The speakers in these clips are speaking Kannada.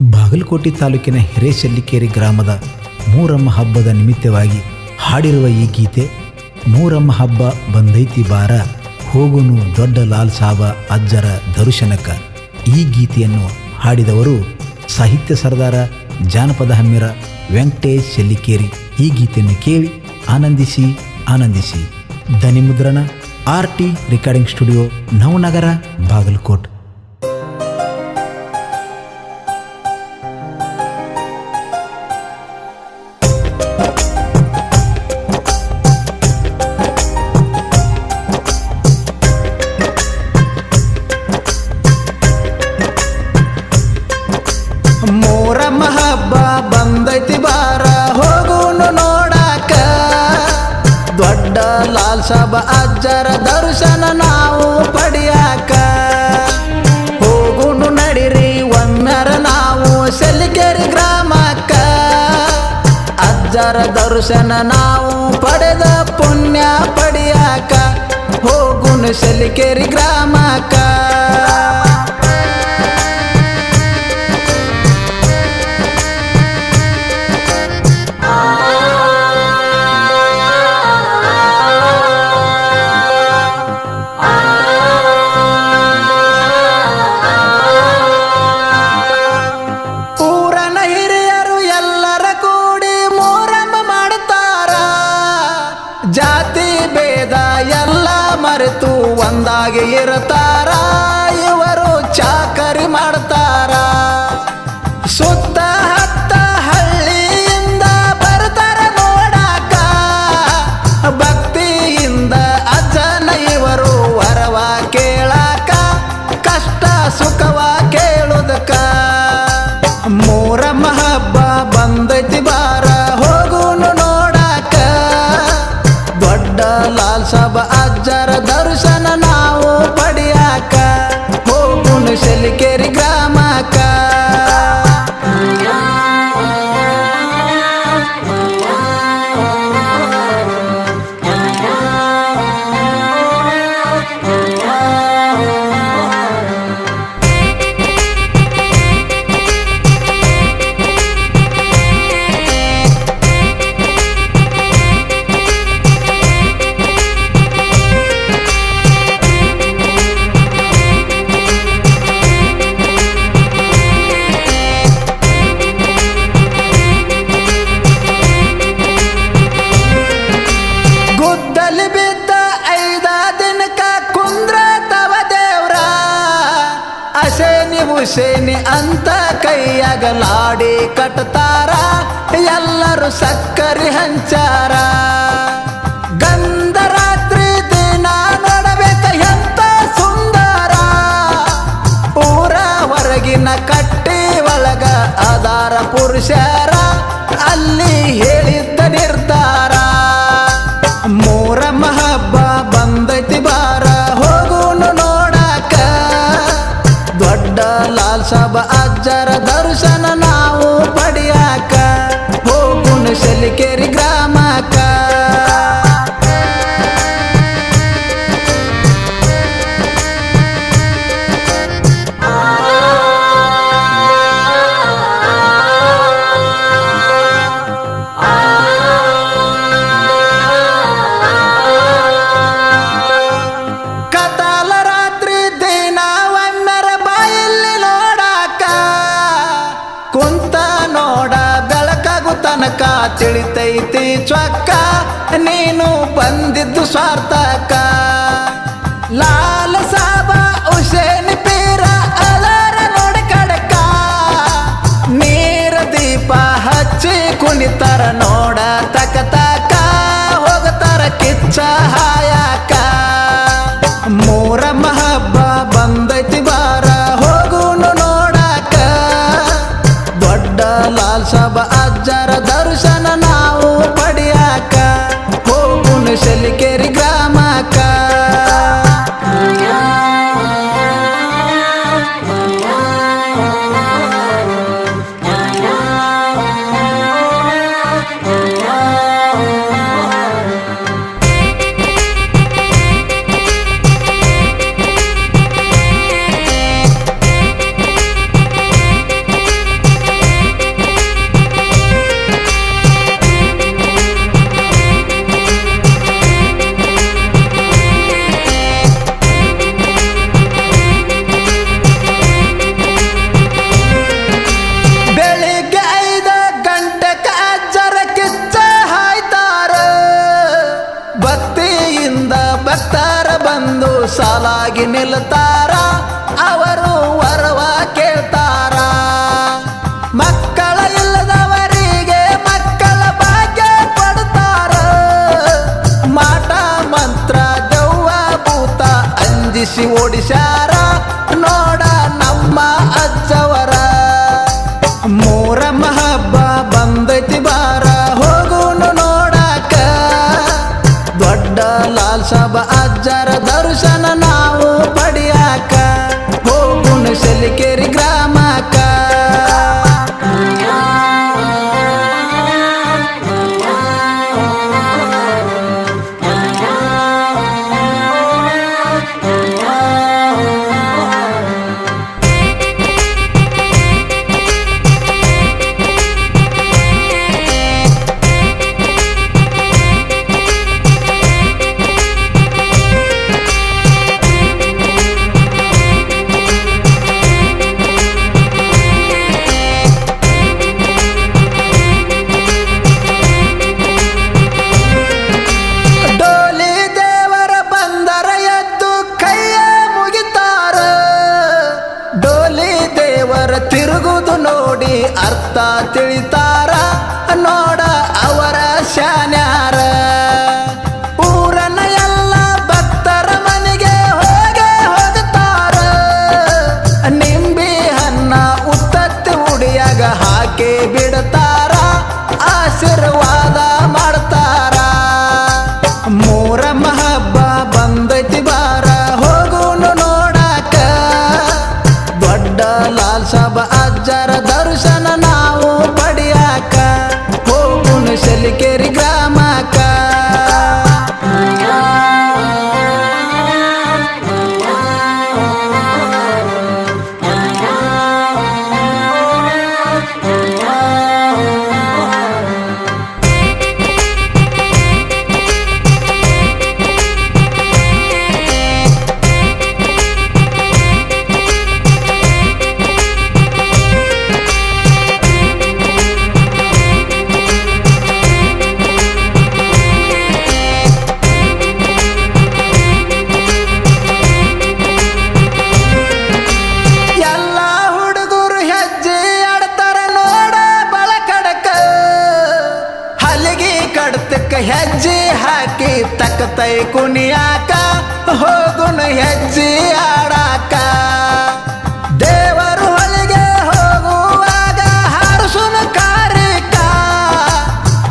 ಬಾಗಲಕೋಟೆ ತಾಲೂಕಿನ ಹಿರೇಶೆಲ್ಲಿಕೇರಿ ಗ್ರಾಮದ ಮೂರಮ್ಮ ಹಬ್ಬದ ನಿಮಿತ್ತವಾಗಿ ಹಾಡಿರುವ ಈ ಗೀತೆ ಮೂರಮ್ಮ ಹಬ್ಬ ಬಂದೈತಿ ಬಾರ ಹೋಗುನು ದೊಡ್ಡ ಲಾಲ್ ಸಾಬ ಅಜ್ಜರ ದರ್ಶನಕ್ಕ. ಈ ಗೀತೆಯನ್ನು ಹಾಡಿದವರು ಸಾಹಿತ್ಯ ಸರ್ದಾರ ಜಾನಪದ ಹಮ್ಮಿರ ವೆಂಕಟೇಶ್ ಶೆಲ್ಲಿಕೇರಿ. ಈ ಗೀತೆಯನ್ನು ಕೇಳಿ ಆನಂದಿಸಿ ಆನಂದಿಸಿ. ಧ್ವನಿ ಮುದ್ರಣ RT recording studio, Navanagar, Bagalkot. Muramma ಹಬ್ಬ ಬಂದೈತಿ ಬಾರ ಹೋಗುನು ನೋಡಾಕ, ದೊಡ್ಡ ಲಾಲ್ ಸಾಬ ಅಜ್ಜರ ದರ್ಶನ ನಾವು ಪಡಿಯಾಕ. ಹೋಗುನು ನಡಿರಿ ಒಮ್ಮೆರ ನಾವು ಶೆಲ್ಲಿಕೇರಿ ಗ್ರಾಮಕ್ಕ, ಅಜ್ಜರ ದರ್ಶನ ನಾವು ಪಡೆದ ಪುಣ್ಯ ಪಡಿಯಾಕ. ಹೋಗುನು ಶೆಲ್ಲಿಕೇರಿ ಗ್ರಾಮಕ್ಕ. ಜಾತಿ ಭೇದ ಎಲ್ಲ ಮರೆತು ಒಂದಾಗಿ ಇರ್ತಾರ, ಇವರು ಚಾಕರಿ ಮಾಡ್ತಾರ. ಸುತ್ತ ಹತ್ತ ಹಳ್ಳಿಯಿಂದ ಬರ್ತಾರ ನೋಡಾಕ, ಭಕ್ತಿಯಿಂದ ಅಜ್ಜನ ಇವರು ವರವ ಕೇಳಾಕ, ಕಷ್ಟ ಸುಖವ ಕೇಳುದಕ್ಕ. ಮೂರಮ್ಮ ಹಬ್ಬ ಬಂದೈತಿ ಬಾರ ಹೋಗುನು ನೋಡಾಕ, ದೊಡ್ಡ ಲಾಲ್ ಸಾಬ ಅಜ್ಜರ ದರ್ಶನ ನಾವು ಪಡಿಯಾಕ. ಹೋಗುನು ಶೆಲ್ಲಿಕೇರಿ ಗ್ರಾಮಕ್ಕ. ಹುಸೇನಿ ಅಂತ ಕೈಯಾಗ ಲಾಡಿ ಕಟ್ತಾರ, ಎಲ್ಲರೂ ಸಕ್ಕರಿ ಹಂಚಾರ. ಗಂಧರಾತ್ರಿ ದಿನ ನೋಡಬೇಕ ಎಂತ ಸುಂದರ, ಊರ ಹೊರಗಿನ ಕಟ್ಟಿ ಒಳಗ ಅದಾರ ಪುರುಷರ, ಅಲ್ಲಿ ಹೇಳಿದ್ದ ನಿರ್ಧಾರ. ಮೂರಮ್ಮ ಹಬ್ಬ ಬಂದೈತಿ ಬಾರ ಹೋಗುನು ನೋಡಾಕ, ದೊಡ್ಡ ಲಾಲ್ ಸಾಬ ಅಜ್ಜರ ದರ್ಶನ ನಾವು ಪಡಿಯಾಕ. ಹೋಗುನು ಶೆಲ್ಲಿಕೇರಿ ಗ್ರಾಮಕ್ಕ. ಕುಂತ ನೋಡ ಬೆಳಕಾಗು ತನಕ ತಿಳಿತೈತಿ ಚೊಕ್ಕ, ನೀನು ಬಂದಿದ್ದು ಸ್ವಾರ್ಥಕ. ಲಾಲ್ ಸಾಬ ಹುಸೇನ್ ಪೀರ ಅಲಾರ ನೋಡ ಕಡಕ, ನೀರ ದೀಪ ಹಚ್ಚಿ ಕುಣಿತಾರ ನೋಡ ತಕ ತಕ, ಹೋಗತಾರ ಕಿಚ್ಚ ಹಾಯಕ. ಮೂರಮ್ಮ ಹಬ್ಬ ಬಂದೈತಿ ಬಾರ ಹೋಗುನು ನೋಡಾಕ, ದೊಡ್ಡ ಲಾಲ್ ಸಾಬ ಅಜ್ಜರ ದರ್ಶನ ನಾವು ಪಡಿಯಾಕ. ಹೋಗುನು ಶೆಲ್ಲಿಕೇರಿ ಗ್ರಾಮಕ್ಕ. ಆಗಿ ನಿಲ್ತಾರ ಅವರು ವರವ ಕೇಳ್ತಾರ ಮಕ್ಕಳ ಇಲ್ಲದವರಿಗೆ ಮಕ್ಕಳ ಭಾಗ್ಯ ಕೊಡ್ತಾರ ಮಾಟ ಮಂತ್ರ ದೆವ್ವ ಭೂತ ಅಂಜಿಸಿ ಓಡಿಸ್ಯಾರ ನೋಡ ನಮ್ಮ ಅಜ್ಜವರ ಮೂರಮ್ಮ ಹಬ್ಬ ಬಂದೈತಿ ಬಾರ ಹೋಗುನು ನೋಡಾಕ ದೊಡ್ಡ ಲಾಲ್ ಸಾಬ ಅಜ್ಜರ ದರ್ಶನ ನಾವು ಪಡಿಯಾಕ ಹೋಗುನು ಸಲಿಕೇರಿ ಗ್ರಾಮಕ್ಕ ತಿರುಗುದು ನೋಡಿ ಅರ್ಥ ತಿಳಿತಾರ ನೋಡ ಅವರ ಶಾನ್ಯಾರ ಊರನ್ನ ಎಲ್ಲ ಭಕ್ತರ ಮನೆಗೆ ಹೋಗ್ತಾರ ನಿಂಬಿ ಹನ್ನ ಉತ್ತತ್ತಿ ಉಡಿಯಾಗ ಹಾಕಿ ಬಿಡ್ತಾರ ಆಶೀರ್ವಾದ ಮಾಡ್ತಾರ ಮೂರಮ್ಮ ಹಬ್ಬ ಬಂದೈತಿ ಬಾರ ಹೋಗುನು ನೋಡಾಕ ದೊಡ್ಡ ಲಾಲ್ ಸಾಬ ಅಜ್ಜರ ದರ್ಶನ ನಾವು ಪಡಿಯಾಕ ಹೋಗುನು ಸಲಿಕೇರಿ ಗ್ರಾಮಕ್ಕ ಹೆಜ್ಜೆ ಹಾಕಿ ತಕ್ಕತೈ ಕುಣಿಯಾಕ ಹೋಗುನು ಹೆಜ್ಜೆ ಆಡಾಕ ದೇವರು ಹೊಲಿಗೆ ಹೋಗುವಾಗ ಹಾರಸುನು ಕಾರಿಕ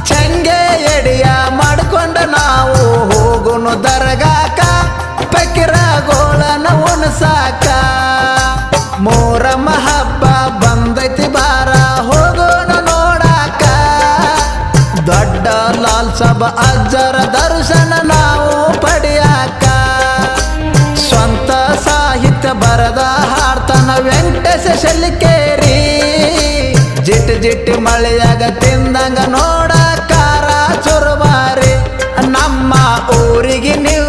ಚಂಗೆ ಎಡಿಯ ಮಾಡ್ಕೊಂಡ ನಾವು ಹೋಗುನು ದರ್ಗಾಕ ಪಕಿರ ಗೋಳನ ಉಣಸಾಕ ಮೂರಮ್ಮ ಹಬ್ಬ ಬಂದೈತಿ ಬಾರ ಹೋಗುನು ನೋಡಾಕ ದೊಡ್ಡ ಲಾಲ್ ಸಾಬ ಅಜ್ಜರ ದರ್ಶನ ನಾವು ಪಡಿಯಾಕ ಸ್ವಂತ ಸಾಹಿತ್ಯ ಬರದ ಹಾಡ್ತಾನ ವೆಂಕಟೇಶ ಸಲಿಕೇರಿ ಜಿಟ್ ಜಿಟ್ ಮಳೆಯಾಗ ತಿಂದಂಗ ನೋಡಕಾರ ಚುರುಮಾರಿ ನಮ್ಮ ಊರಿಗೆ ನೀವು